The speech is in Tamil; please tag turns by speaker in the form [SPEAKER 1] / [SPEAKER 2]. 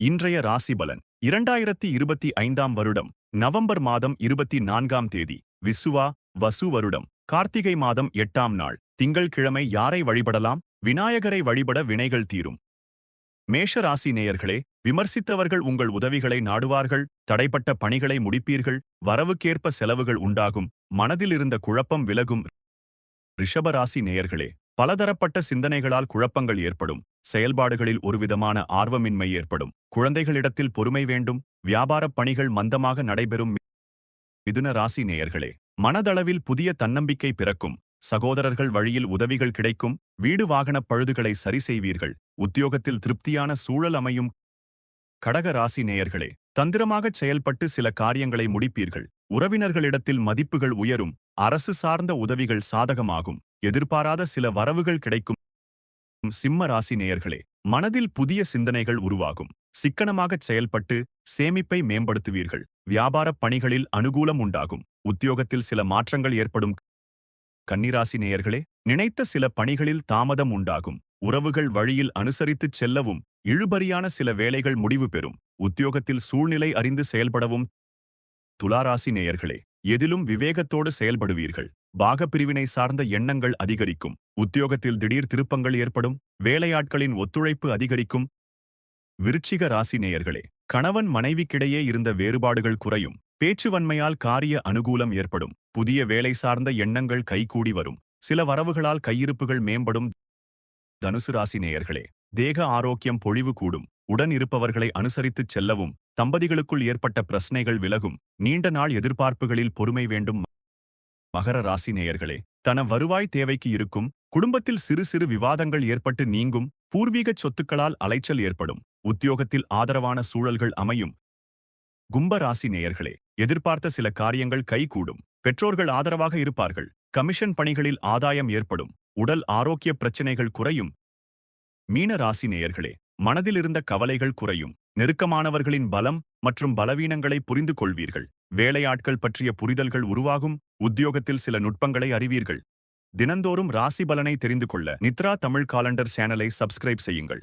[SPEAKER 1] இன்றைய ராசி பலன் 2025ஆம் வருடம் நவம்பர் மாதம் 24ஆம் தேதி விசுவா வசு வருடம் கார்த்திகை மாதம் 8ஆம் நாள் திங்கள்கிழமை யாரை வழிபடலாம்? விநாயகரை வழிபட வினைகள் தீரும். மேஷ ராசி நேயர்களே, விமர்சித்தவர்கள் உங்கள் உதவிகளை நாடுவார்கள், தடைப்பட்ட பணிகளை முடிப்பீர்கள், வரவுக்கேற்ப செலவுகள் உண்டாகும், மனதில் இருந்த குழப்பம் விலகும். ரிஷபராசி நேயர்களே, பலதரப்பட்ட சிந்தனைகளால் குழப்பங்கள் ஏற்படும், செயல்பாடுகளில் ஒருவிதமான ஆர்வமின்மை ஏற்படும், குழந்தைகளிடத்தில் பொறுமை வேண்டும், வியாபாரப் பணிகள் மந்தமாக நடைபெறும். மிதுன ராசி நேயர்களே, மனதளவில் புதிய தன்னம்பிக்கை பிறக்கும், சகோதரர்கள் வழியில் உதவிகள் கிடைக்கும், வீடு வாகனப் பழுதுகளை சரி செய்வீர்கள், உத்தியோகத்தில் திருப்தியான சூழல் அமையும். கடக ராசி நேயர்களே, தந்திரமாகச் செயல்பட்டு சில காரியங்களை முடிப்பீர்கள், உறவினர்களிடத்தில் மதிப்புகள் உயரும், அரசு சார்ந்த உதவிகள் சாதகமாகும், எதிர்பாராத சில வரவுகள் கிடைக்கும். சிம்ம ராசி நேயர்களே, மனதில் புதிய சிந்தனைகள் உருவாகும், சிக்கனமாகச் செயல்பட்டு சேமிப்பை மேம்படுத்துவீர்கள், வியாபாரப் பணிகளில் அனுகூலம் உண்டாகும், உத்தியோகத்தில் சில மாற்றங்கள் ஏற்படும். கன்னிராசி நேயர்களே, நினைத்த சில பணிகளில் தாமதம் உண்டாகும், உறவுகள் வழியில் அனுசரித்துச் செல்லவும், இழுபறியான சில வேலைகள் முடிவு பெறும், உத்தியோகத்தில் சூழ்நிலை அறிந்து செயல்படவும். துளாராசி நேயர்களே, எதிலும் விவேகத்தோடு செயல்படுவீர்கள், பாகப்பிரிவினை சார்ந்த எண்ணங்கள் அதிகரிக்கும், உத்தியோகத்தில் திடீர் திருப்பங்கள் ஏற்படும், வேலையாட்களின் ஒத்துழைப்பு அதிகரிக்கும். விருச்சிக ராசி நேயர்களே, கணவன் மனைவிக்கிடையே இருந்த வேறுபாடுகள் குறையும், பேச்சுவன்மையால் காரிய அனுகூலம் ஏற்படும், புதிய வேலை சார்ந்த எண்ணங்கள் கைகூடி வரும், சில வரவுகளால் கையிருப்புகள் மேம்படும். தனுசு ராசி நேயர்களே, தேக ஆரோக்கியம் பொழிவு கூடும், உடன் இருப்பவர்களை அனுசரித்துச் செல்லவும், தம்பதிகளுக்குள் ஏற்பட்ட பிரச்சனைகள் விலகும், நீண்ட நாள் எதிர்பார்ப்புகளில் பொறுமை வேண்டும். மகர ராசி நேயர்களே, தன வருவாய் தேவைக்கு இருக்கும், குடும்பத்தில் சிறு சிறு விவாதங்கள் ஏற்பட்டு நீங்கும், பூர்வீகச் சொத்துக்களால் அலைச்சல் ஏற்படும், உத்தியோகத்தில் ஆதரவான சூழல்கள் அமையும். கும்ப ராசி நேயர்களே, எதிர்பார்த்த சில காரியங்கள் கைகூடும், பெற்றோர்கள் ஆதரவாக இருப்பார்கள், கமிஷன் பணிகளில் ஆதாயம் ஏற்படும், உடல் ஆரோக்கிய பிரச்சினைகள் குறையும். மீன ராசி நேயர்களே, மனதில் இருந்த கவலைகள் குறையும், நெருக்கமானவர்களின் பலம் மற்றும் பலவீனங்களை புரிந்து கொள்வீர்கள், வேலையாட்கள் பற்றிய புரிதல்கள் உருவாகும், உத்தியோகத்தில் சில நுட்பங்களை அறிவீர்கள். தினந்தோறும் ராசி பலனை தெரிந்து கொள்ள நித்ரா தமிழ் காலண்டர் சேனலை சப்ஸ்கிரைப் செய்யுங்கள்.